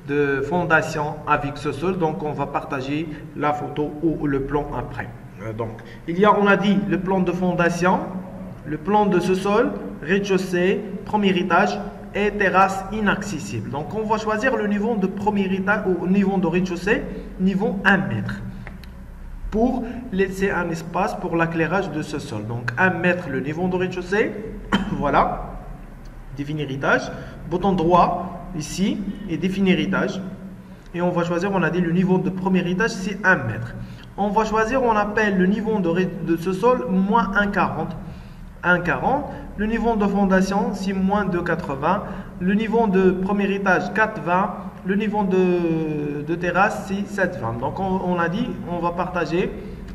de fondation avec ce sol. Donc on va partager la photo ou le plan après. Donc il y a, on a dit, le plan de fondation, le plan de ce sol, rez-de-chaussée, premier étage et terrasse inaccessible. Donc on va choisir le niveau de premier étage ou niveau de rez-de-chaussée, niveau 1 mètre, pour laisser un espace pour l'éclairage de ce sol. Donc 1 mètre le niveau de rez-de-chaussée, voilà, définir étage, bouton droit ici et définir étage. Et on va choisir, on a dit le niveau de premier étage c'est 1 mètre. On va choisir, on appelle le niveau de ce sol moins 1,40. 1,40. Le niveau de fondation c'est moins 2,80. Le niveau de premier étage 4,20. Le niveau de terrasse c'est 7,20. Donc on a dit, on va partager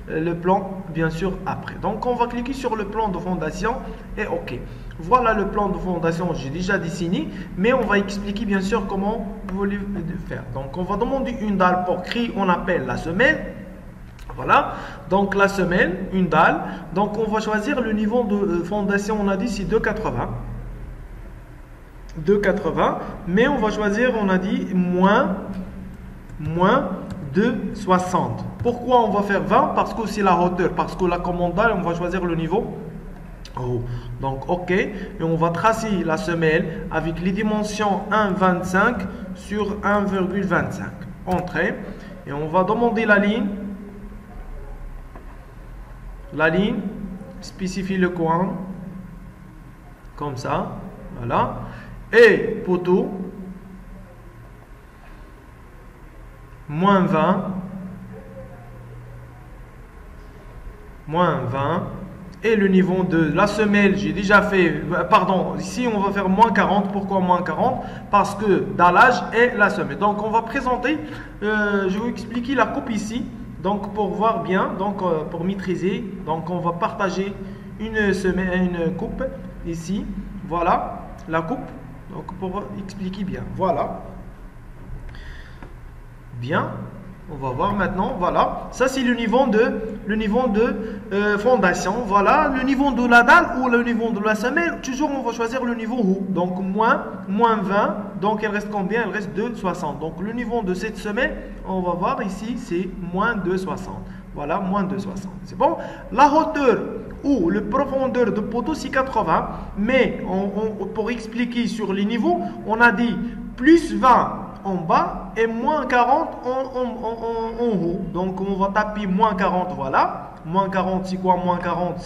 le plan bien sûr après. Donc on va cliquer sur le plan de fondation et OK. Voilà le plan de fondation, j'ai déjà dessiné, mais on va expliquer bien sûr comment vous voulez faire. Donc on va demander une dalle pour créer, on appelle la semelle. Voilà, donc la semelle, une dalle. Donc on va choisir le niveau de fondation, on a dit c'est 2,80. 2,80, mais on va choisir, on a dit moins 2,60. Pourquoi on va faire 20? Parce que c'est la hauteur, parce que la commande dalle, on va choisir le niveau haut. Donc OK, et on va tracer la semelle avec les dimensions 1,25 sur 1,25. Entrée, et on va demander la ligne. La ligne, spécifie le coin, comme ça, voilà, et poteau, moins 20, et le niveau de la semelle, j'ai déjà fait, pardon, ici on va faire moins 40, pourquoi moins 40? Parce que dallage est la semelle. Donc on va présenter, je vais vous expliquer la coupe ici. Donc pour voir bien, donc pour maîtriser, donc on va partager une coupe ici. Voilà la coupe. Donc pour expliquer bien, voilà. Bien, on va voir maintenant. Voilà, ça c'est le niveau de fondation. Voilà, le niveau de la dalle ou le niveau de la semelle. Toujours on va choisir le niveau haut. Donc moins 20. Donc elle reste combien? Elle reste 2,60. Donc le niveau de cette semelle, on va voir ici, c'est moins 2,60. Voilà, moins 2,60. C'est bon? La hauteur ou la profondeur de poteau, c'est 80. Mais pour expliquer sur les niveaux, on a dit plus 20 en bas et moins 40 en haut. Donc on va taper moins 40, voilà. Moins 40, c'est quoi? Moins 40,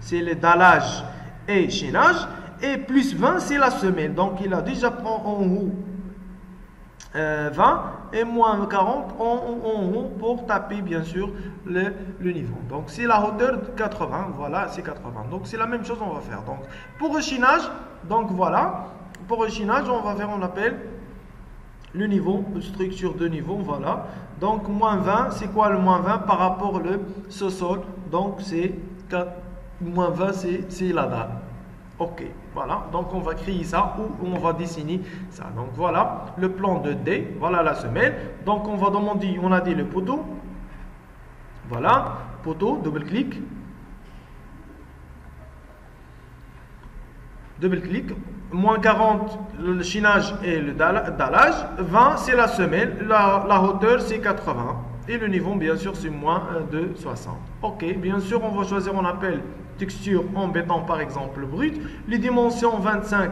c'est le dallage et chaînage. Et plus 20, c'est la semelle. Donc il a déjà pris en haut 20 et moins 40 en haut pour taper bien sûr le niveau. Donc c'est la hauteur de 80, voilà, c'est 80. Donc c'est la même chose on va faire. Donc pour le chaînage, donc voilà, pour le chaînage on va faire, on appelle le niveau, structure de niveau, voilà. Donc moins 20, c'est quoi le moins 20 par rapport au sous-sol? Donc c'est moins 20, c'est la dalle. OK, voilà, donc on va créer ça ou on va dessiner ça. Donc voilà le plan de D, voilà la semelle. Donc on va demander, on a dit le poteau. Voilà, poteau, double-clic. Double-clic. Moins 40, le chaînage et le dallage. 20, c'est la semelle. La hauteur, c'est 80. Et le niveau, bien sûr, c'est moins 2,60. OK, bien sûr, on va choisir, on appelle texture en béton, par exemple, brut. Les dimensions 25.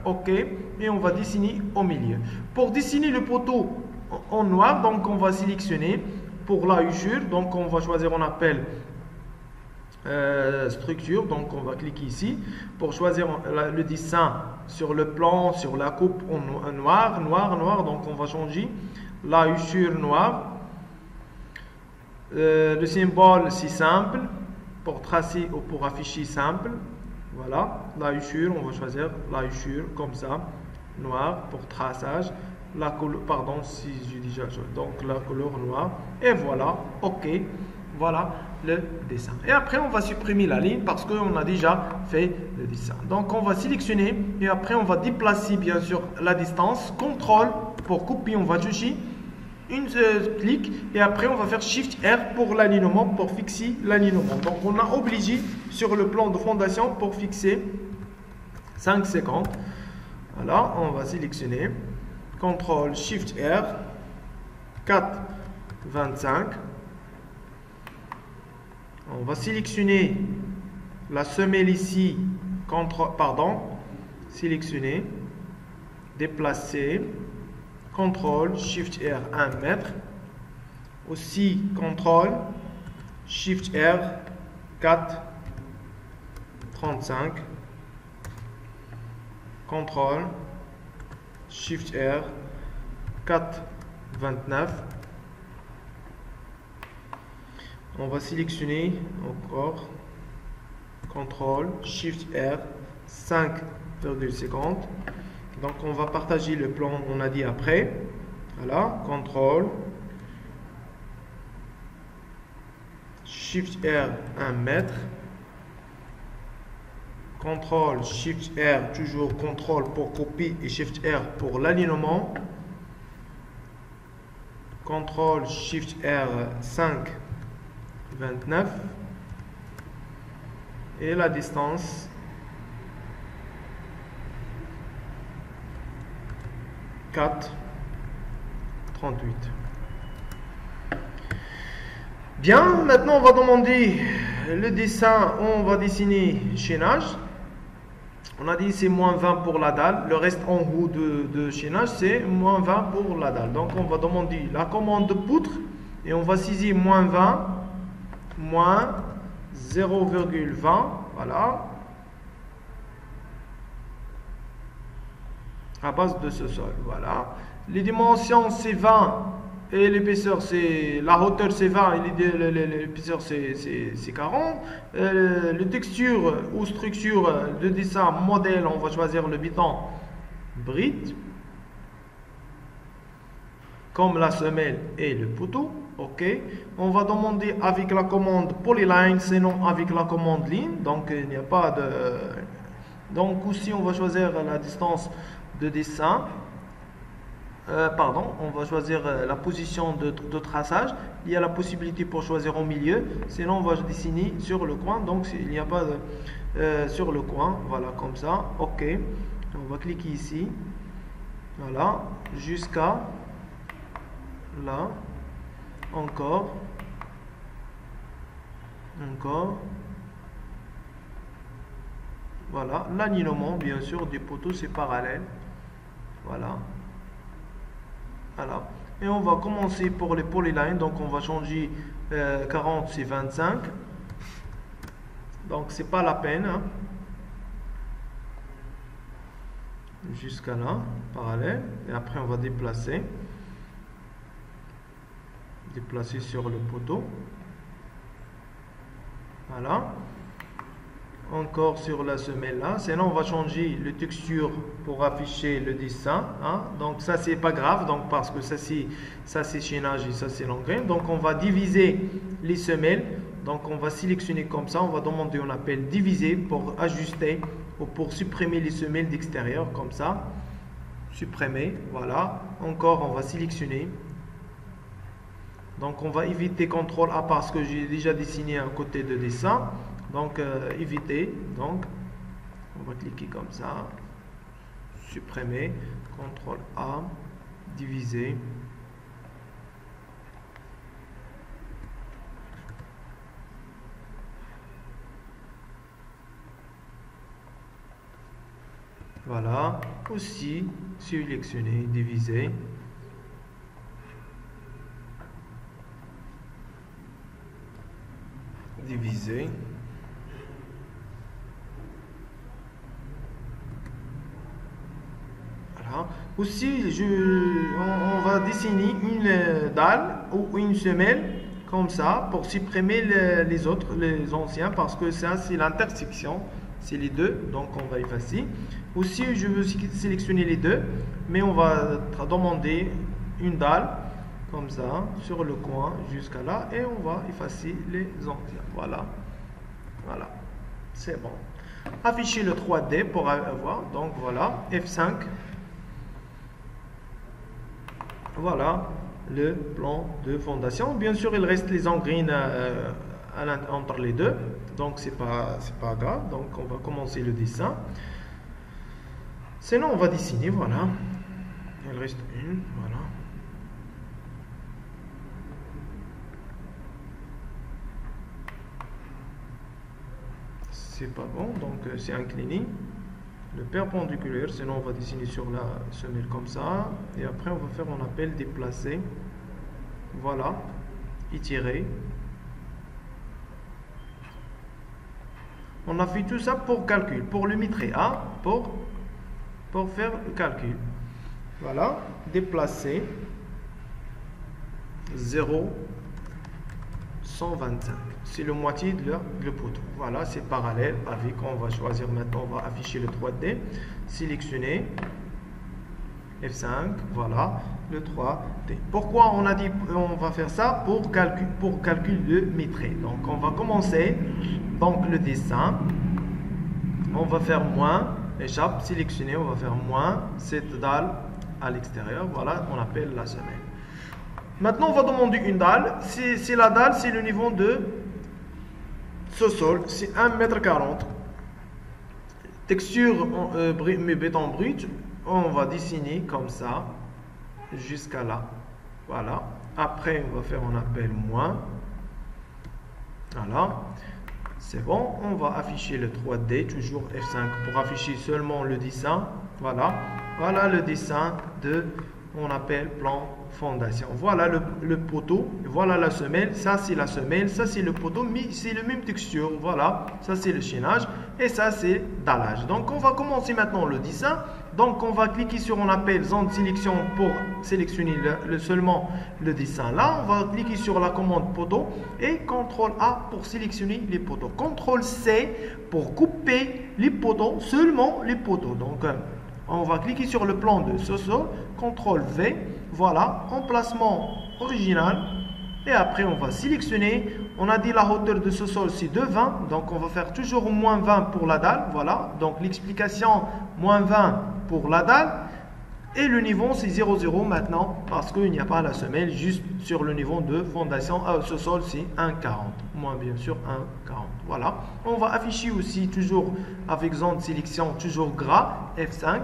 OK, et on va dessiner au milieu. Pour dessiner le poteau en noir, donc on va sélectionner pour la huchure. Donc on va choisir, on appelle structure. Donc on va cliquer ici pour choisir le dessin sur le plan, sur la coupe en noir. Donc on va changer la huchure noire. Le symbole, c'est simple. Pour tracer ou pour afficher simple, voilà, la huchure, on va choisir la huchure comme ça, noir pour traçage, la couleur, pardon, si j'ai déjà choisi, donc la couleur noire, et voilà, OK, voilà le dessin. Et après, on va supprimer la ligne parce qu'on a déjà fait le dessin. Donc, on va sélectionner et après, on va déplacer bien sûr la distance, contrôle pour couper, on va toucher. Une clic et après on va faire Shift R pour l'alignement, pour fixer l'alignement. Donc on a obligé sur le plan de fondation pour fixer 5,50. Voilà, on va sélectionner CTRL SHIFT R, 4, 25. On va sélectionner la semelle ici, sélectionner, déplacer, CTRL SHIFT R 1 mètre. Aussi CTRL SHIFT R 4, 35. CTRL SHIFT R 4, 29. On va sélectionner encore CTRL SHIFT R 5,50. Donc on va partager le plan, on a dit après. Voilà, CTRL SHIFT R 1 mètre. CTRL SHIFT R, toujours CTRL pour copie et SHIFT R pour l'alignement. CTRL SHIFT R 5, 29. Et la distance 4, 38. Bien, maintenant on va demander le dessin, on va dessiner chaînage. On a dit c'est moins 20 pour la dalle, le reste en haut de chaînage c'est moins 20 pour la dalle. Donc on va demander la commande de poutre et on va saisir moins 20, moins 0,20, voilà, à base de ce sol, voilà. Les dimensions c'est 20 et l'épaisseur c'est, la hauteur c'est 20 et l'épaisseur c'est 40. Le texture ou structure de dessin modèle, on va choisir le button bride, comme la semelle et le poteau. Ok, on va demander avec la commande polyline, sinon avec la commande ligne. Donc il n'y a pas de. Donc aussi on va choisir la distance de dessin. On va choisir la position de traçage. Il y a la possibilité pour choisir au milieu, sinon on va dessiner sur le coin. Donc il n'y a pas de sur le coin, voilà, comme ça. Ok, on va cliquer ici, voilà, jusqu'à là. Encore, voilà, l'alignement bien sûr des poteaux c'est parallèle, voilà, et on va commencer pour les polylines. Donc on va changer 40 c'est 25, donc c'est pas la peine, hein. Jusqu'à là, parallèle, et après on va déplacer sur le poteau, voilà, encore sur la semelle là. Sinon on va changer le texture pour afficher le dessin, hein. Donc ça c'est pas grave, donc parce que ça c'est chaînage et ça c'est l'engraine. Donc on va diviser les semelles, donc on va sélectionner comme ça, on va demander, on appelle diviser pour ajuster ou pour supprimer les semelles d'extérieur, comme ça, supprimer, voilà. Encore on va sélectionner. Donc on va éviter CTRL A parce que j'ai déjà dessiné un côté de dessin. Donc éviter. Donc on va cliquer comme ça. Supprimer. CTRL A. Diviser. Voilà. Aussi sélectionner. Diviser. Diviser. Voilà. Aussi, on va dessiner une dalle ou une semelle comme ça pour supprimer les anciens, parce que ça c'est l'intersection, c'est les deux, donc on va effacer. Aussi, je veux sélectionner les deux, mais on va demander une dalle comme ça sur le coin jusqu'à là et on va effacer les anciens. Voilà, c'est bon. Afficher le 3D pour avoir, donc voilà, F5. Voilà le plan de fondation. Bien sûr il reste les engrines entre les deux, donc c'est pas grave. Donc on va commencer le dessin, sinon on va dessiner, voilà. Il reste une, voilà. C'est pas bon, donc c'est incliné. Le perpendiculaire, sinon on va dessiner sur la semelle comme ça. Et après on va faire, on appelle déplacer. Voilà, étirer. On a fait tout ça pour calcul, pour le mettre A, pour faire le calcul. Voilà, déplacer 0,125. C'est le moitié de le poteau. Voilà, c'est parallèle avec, on va choisir maintenant, on va afficher le 3D. Sélectionner F5, voilà, le 3D. Pourquoi on a dit on va faire ça? Pour calcul de métré. Donc on va commencer, donc le dessin. On va faire moins, échappe, sélectionner, on va faire moins cette dalle à l'extérieur. Voilà, on appelle la semelle. Maintenant, on va demander une dalle. C'est la dalle, c'est le niveau de ce sol, c'est 1,40 m. Texture béton brut, on va dessiner comme ça jusqu'à là. Voilà. Après, on va faire, on appelle moins. Voilà. C'est bon. On va afficher le 3D, toujours F5 pour afficher seulement le dessin. Voilà. Voilà le dessin de, on appelle plan fondation. Voilà le poteau, voilà la semelle, ça c'est la semelle, ça c'est le poteau, mais c'est le même texture. Voilà, ça c'est le chaînage et ça c'est dallage. Donc on va commencer maintenant le dessin. Donc on va cliquer sur, on appelle zone de sélection pour sélectionner seulement le dessin. Là on va cliquer sur la commande poteau et CTRL A pour sélectionner les poteaux. CTRL C pour couper les poteaux, seulement les poteaux. Donc on va cliquer sur le plan de ce sol, CTRL V, voilà, emplacement original. Et après, on va sélectionner. On a dit la hauteur de ce sol, c'est de 20. Donc, on va faire toujours moins 20 pour la dalle. Voilà, donc l'explication, moins 20 pour la dalle. Et le niveau, c'est 0,0 maintenant, parce qu'il n'y a pas la semelle, juste sur le niveau de fondation. Ce sol, c'est 1,40. Moins, bien sûr, 1,40. Voilà. On va afficher aussi, toujours avec zone de sélection, toujours gras, F5.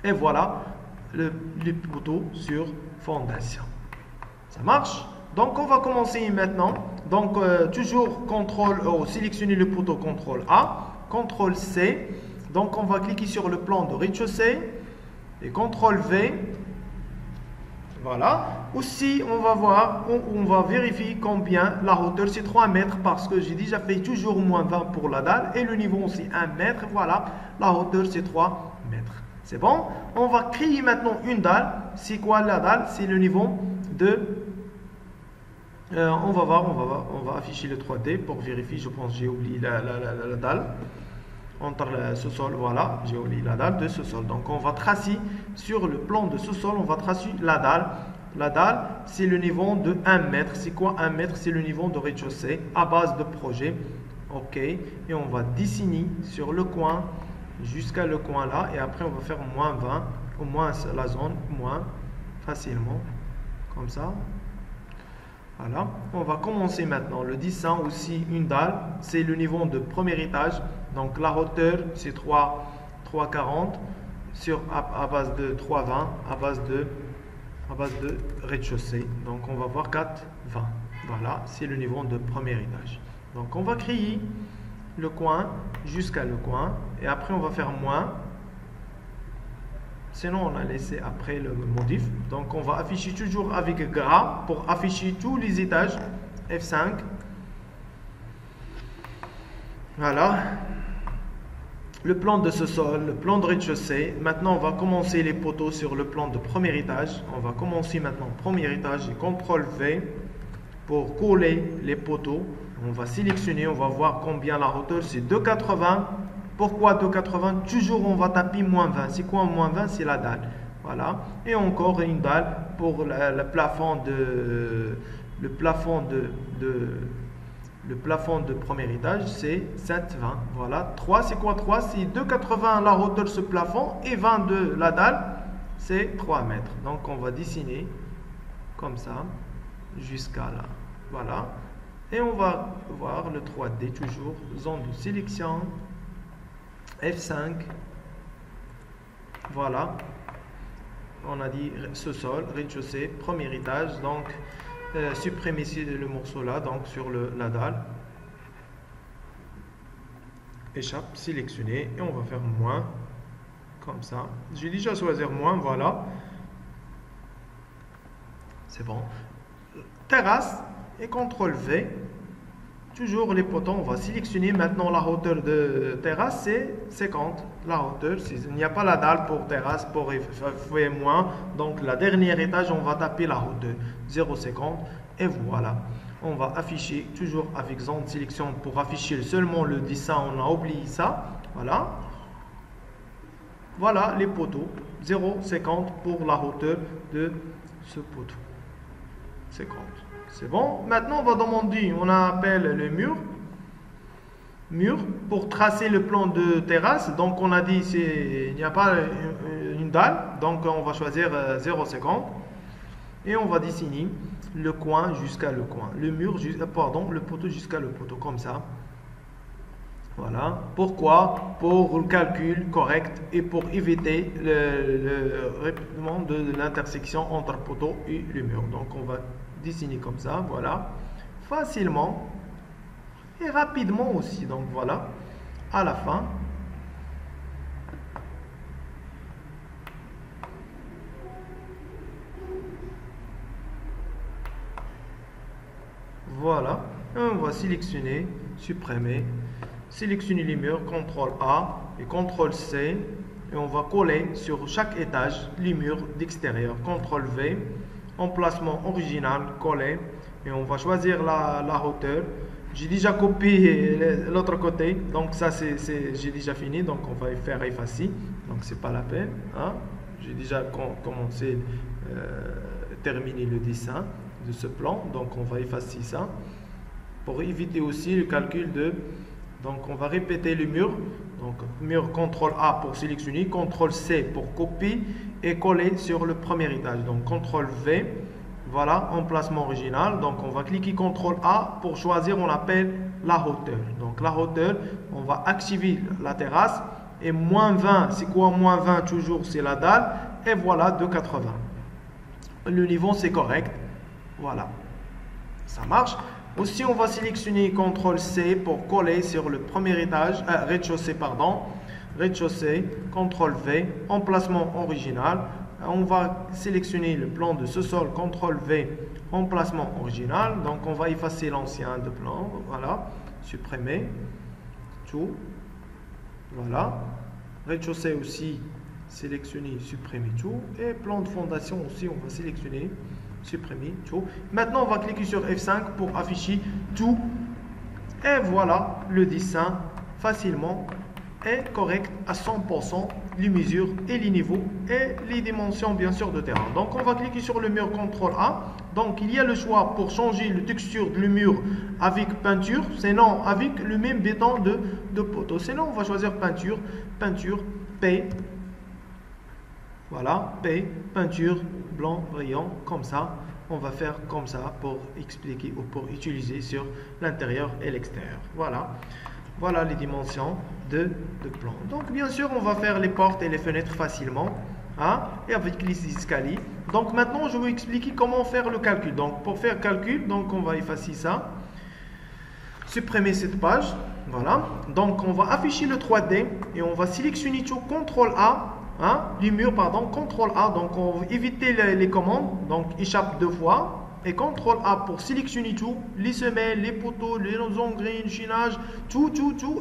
Et voilà, les poteaux sur fondation. Ça marche? Donc, on va commencer maintenant. Donc, toujours sélectionner le poteau, CTRL A, CTRL C. Donc, on va cliquer sur le plan de rez-de-chaussée. Et CTRL V, voilà. Aussi, on va voir, on va vérifier combien la hauteur, c'est 3 mètres parce que j'ai déjà fait toujours moins 20 pour la dalle et le niveau c'est 1 mètre. Voilà, la hauteur c'est 3 mètres. C'est bon? On va créer maintenant une dalle. C'est quoi la dalle? C'est le niveau de... on va voir, on va afficher le 3D pour vérifier. Je pense que j'ai oublié la dalle. Entre ce sol, voilà, j'ai oublié la dalle de ce sol. Donc on va tracer sur le plan de ce sol, on va tracer la dalle. La dalle, c'est le niveau de 1 mètre. C'est quoi 1 mètre? C'est le niveau de rez-de-chaussée à base de projet. Ok, et on va dessiner sur le coin jusqu'à le coin là. Et après, on va faire moins 20, au moins la zone, moins facilement, comme ça. Voilà, on va commencer maintenant le dessin aussi. Une dalle, c'est le niveau de premier étage. Donc la hauteur c'est 3,40 à base de 3,20 à base de rez-de-chaussée. Donc on va voir 4,20. Voilà, c'est le niveau de premier étage. Donc on va créer le coin jusqu'à le coin et après on va faire moins. Sinon on a laissé après le modif. Donc on va afficher toujours avec gras pour afficher tous les étages. F5. Voilà. Le plan de ce sol, le plan de rez-de-chaussée. Maintenant, on va commencer les poteaux sur le plan de premier étage. On va commencer maintenant premier étage et CTRL V pour coller les poteaux. On va sélectionner, on va voir combien la hauteur, c'est 2,80. Pourquoi 2,80? Toujours, on va taper moins 20. C'est quoi moins 20? C'est la dalle. Voilà. Et encore une dalle pour le plafond de premier étage, c'est 7,20. Voilà. 3, c'est quoi 3? C'est 2,80 la hauteur de ce plafond et 20 de la dalle, c'est 3 mètres. Donc, on va dessiner comme ça jusqu'à là. Voilà. Et on va voir le 3D, toujours zone de sélection, F5. Voilà. on a dit sous-sol, rez-de-chaussée, premier étage. Donc, supprimer ici le morceau là, donc sur la dalle. Échappe, sélectionner, et on va faire moins, comme ça. J'ai déjà choisi moins, voilà. C'est bon. Terrasse et CTRL V. Toujours les poteaux, on va sélectionner. Maintenant, la hauteur de terrasse, c'est 50. La hauteur, il n'y a pas la dalle pour terrasse, pour faire moins. Donc, la dernière étage, on va taper la hauteur 0,50. Et voilà. On va afficher toujours avec zone de sélection pour afficher seulement le dessin. On a oublié ça. Voilà. Voilà les poteaux. 0,50 pour la hauteur de ce poteau. 50. C'est bon. Maintenant, on va demander, on appelle le mur. Mur pour tracer le plan de terrasse. Donc, on a dit il n'y a pas une dalle. Donc, on va choisir 0,50. Et on va dessiner le coin jusqu'à le coin. Le mur, le poteau jusqu'à le poteau. Comme ça. Voilà. Pourquoi? Pour le calcul correct et pour éviter le répétement de l'intersection entre poteau et le mur. Donc, on va dessiner comme ça, voilà, facilement et rapidement aussi. Donc voilà, à la fin, voilà, on va sélectionner, supprimer, sélectionner les murs, CTRL A et CTRL C, et on va coller sur chaque étage les murs d'extérieur, CTRL V. Emplacement original, coller, et on va choisir la hauteur. J'ai déjà copié l'autre côté, donc ça j'ai déjà fini, donc on va faire effacer, donc c'est pas la peine, hein. J'ai déjà commencé terminer le dessin de ce plan, donc on va effacer ça pour éviter aussi le calcul de. Donc on va répéter le mur. Donc mur CTRL A pour sélectionner, CTRL C pour copier et coller sur le premier étage. Donc CTRL V, voilà, emplacement original. Donc on va cliquer CTRL A pour choisir, on appelle la hauteur. Donc la hauteur, on va activer la terrasse. Et moins 20, c'est quoi moins 20? Toujours c'est la dalle. Et voilà, 2,80. Le niveau c'est correct. Voilà, ça marche. Aussi, on va sélectionner CTRL C pour coller sur le premier étage, rez-de-chaussée, pardon. Rez-de-chaussée, CTRL V, emplacement original. On va sélectionner le plan de ce sol, CTRL V, emplacement original. Donc, on va effacer l'ancien de plan. Voilà, supprimer tout. Voilà. Rez-de-chaussée aussi, sélectionner, supprimer tout. Et plan de fondation aussi, on va sélectionner. Supprimer tout. Maintenant, on va cliquer sur F5 pour afficher tout. Et voilà le dessin facilement et correct à 100%. Les mesures et les niveaux et les dimensions, bien sûr, de terrain. Donc, on va cliquer sur le mur CTRL A. Donc, il y a le choix pour changer la texture du mur avec peinture, sinon avec le même béton de poteau. Sinon, on va choisir peinture, P. Voilà, P, peinture, blanc, brillant, comme ça. On va faire comme ça pour expliquer ou pour utiliser sur l'intérieur et l'extérieur. Voilà. Voilà les dimensions de plan. Donc, bien sûr, on va faire les portes et les fenêtres facilement. Hein, et avec les escaliers. Donc, maintenant, je vais vous expliquer comment faire le calcul. Donc, pour faire le calcul, donc, on va effacer ça. Supprimer cette page. Voilà. Donc, on va afficher le 3D et on va sélectionner tout CTRL A. Hein, les murs, pardon, CTRL A, donc on va éviter les commandes, donc échappe 2 fois, et CTRL A pour sélectionner tout, les semelles, les poteaux, les engrais, le chinage, tout,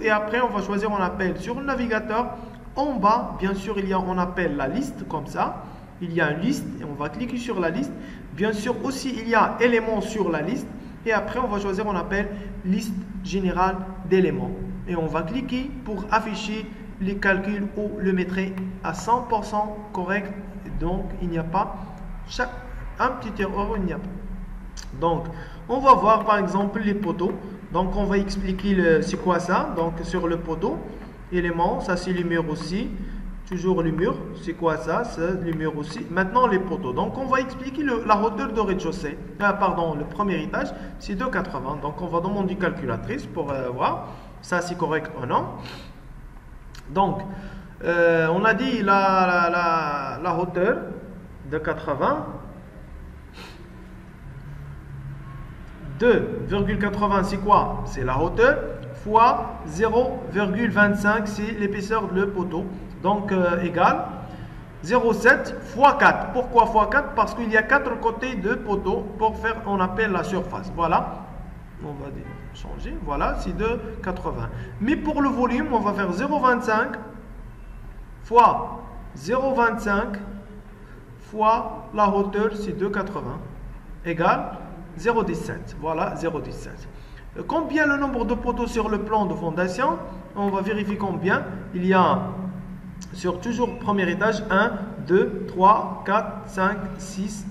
et après on va choisir, on appelle sur le navigateur, en bas, bien sûr, on appelle la liste, comme ça, il y a une liste, et on va cliquer sur la liste, bien sûr aussi il y a éléments sur la liste, et après on va choisir, on appelle liste générale d'éléments, et on va cliquer pour afficher les calculs ou le mettre à 100% correct. Donc, il n'y a pas un petit erreur, il n'y a pas. Donc, on va voir par exemple les poteaux. Donc, on va expliquer c'est quoi ça. Donc, sur le poteau, élément, ça c'est les murs aussi. Toujours les murs, c'est quoi ça? C'est les murs aussi. Maintenant, les poteaux. Donc, on va expliquer la hauteur de rez-de-chaussée. Pardon, le premier étage, c'est 2,80. Donc, on va demander calculatrice pour voir ça c'est correct ou non. Donc, on a dit la hauteur de 80. 2,80 c'est quoi? C'est la hauteur fois 0,25 c'est l'épaisseur de le poteau. Donc égal 0,7 fois 4. Pourquoi fois 4? Parce qu'il y a 4 côtés de poteau pour faire, on appelle la surface. Voilà. On va changer. Voilà, c'est de 80. Mais pour le volume, on va faire 0,25 fois 0,25 fois la hauteur, c'est 2,80 égale 0,17. Voilà, 0,17. Combien le nombre de poteaux sur le plan de fondation? On va vérifier combien. Il y a sur toujours premier étage 1, 2, 3, 4, 5, 6,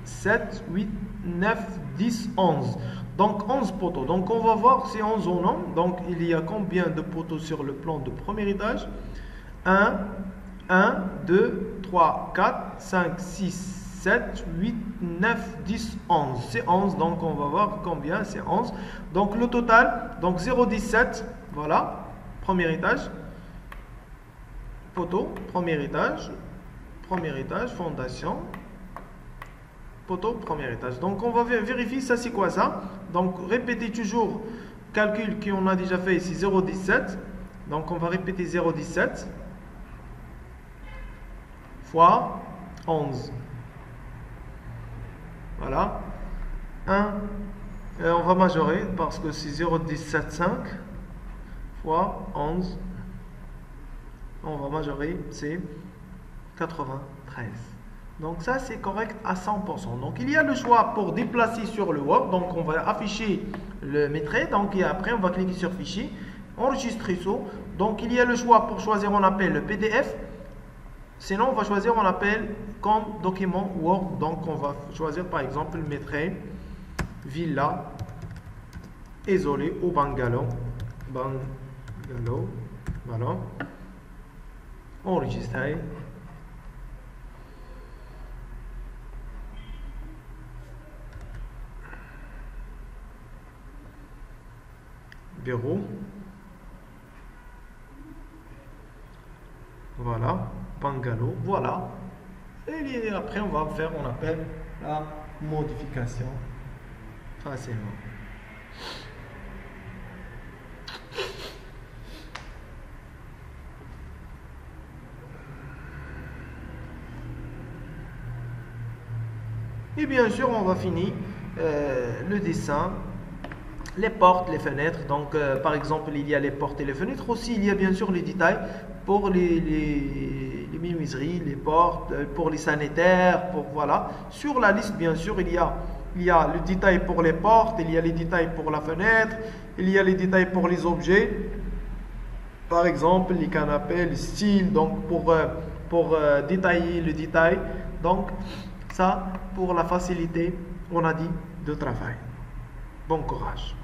7, 8, 9, 10, 11. Donc 11 poteaux. Donc on va voir si 11 ou non. Donc il y a combien de poteaux sur le plan de premier étage? 1, 2, 3, 4, 5, 6, 7, 8, 9, 10, 11. C'est 11. Donc on va voir combien c'est 11. Donc le total, donc 0,17. Voilà, premier étage. Poteau, premier étage, fondation, poteau, premier étage. Donc on va vérifier ça, c'est quoi ça? Donc répétez toujours, calcul qu'on a déjà fait ici, 0,17. Donc on va répéter 0,17 fois 11. Voilà. 1, on va majorer parce que c'est 0,175 fois 11. On va majorer, c'est 93. Donc ça, c'est correct à 100%. Donc il y a le choix pour déplacer sur le Word. Donc on va afficher le maîtrise. Donc et après, on va cliquer sur Fichier, enregistrer ça. Donc il y a le choix pour choisir, on appelle le PDF. Sinon, on va choisir, on appelle comme document Word. Donc on va choisir par exemple le maîtrise, Villa, isolé ou Bungalow. Bungalow, voilà. Enregistrer. Bureau. Voilà. Bungalow. Voilà. Et après, on va faire, on appelle la modification facilement. Et bien sûr, on va finir le dessin, les portes, les fenêtres. Donc, par exemple, il y a les portes et les fenêtres. Aussi, il y a bien sûr les détails pour les menuiseries, les portes, pour les sanitaires, pour voilà. Sur la liste, bien sûr, il y a le détail pour les portes, il y a les détails pour la fenêtre, il y a les détails pour les objets. Par exemple, les canapés, le style, donc pour détailler le détail. Donc, ça, pour la facilité, on a dit, de travail. Bon courage.